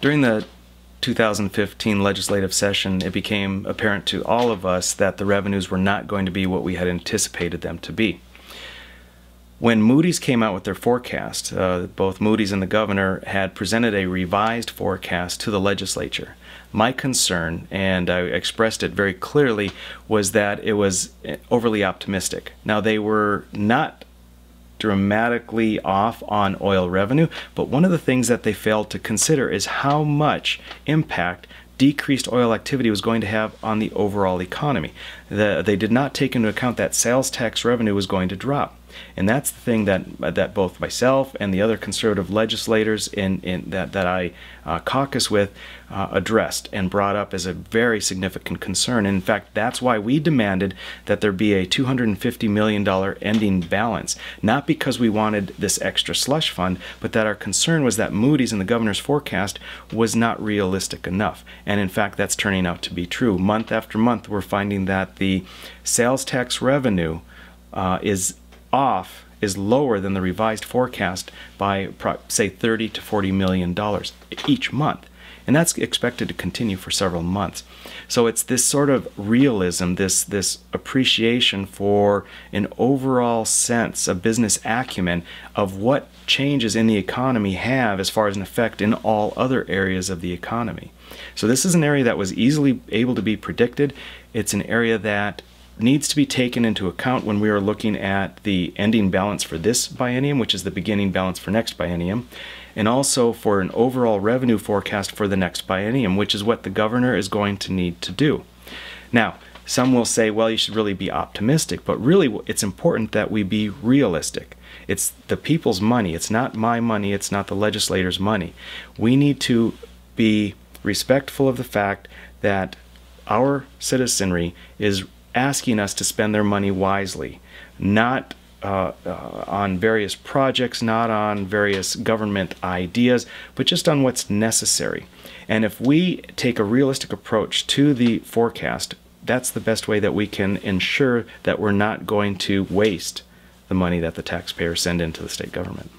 During the 2015 legislative session, it became apparent to all of us that the revenues were not going to be what we had anticipated them to be. When Moody's came out with their forecast, both Moody's and the governor had presented a revised forecast to the legislature. My concern, and I expressed it very clearly, was that it was overly optimistic. Now, they were not dramatically off on oil revenue, but one of the things that they failed to consider is how much impact decreased oil activity was going to have on the overall economy. They did not take into account that sales tax revenue was going to drop. And that's the thing that both myself and the other conservative legislators that I caucus with addressed and brought up as a very significant concern. And in fact, that's why we demanded that there be a $250 million ending balance, not because we wanted this extra slush fund, but that our concern was that Moody's and the governor's forecast was not realistic enough. And in fact, that's turning out to be true. Month after month, we're finding that the sales tax revenue is lower than the revised forecast by, say, $30 to $40 million each month. And that's expected to continue for several months. So it's this sort of realism, this appreciation for an overall sense of business acumen of what changes in the economy have as far as an effect in all other areas of the economy. So this is an area that was easily able to be predicted. It's an area that needs to be taken into account when we are looking at the ending balance for this biennium, which is the beginning balance for next biennium, and also for an overall revenue forecast for the next biennium, which is what the governor is going to need to do. Now, some will say, well, you should really be optimistic, but really it's important that we be realistic. It's the people's money. It's not my money. It's not the legislators' money. We need to be respectful of the fact that our citizenry is asking us to spend their money wisely, not on various projects, not on various government ideas, but just on what's necessary. And if we take a realistic approach to the forecast, that's the best way that we can ensure that we're not going to waste the money that the taxpayers send into the state government.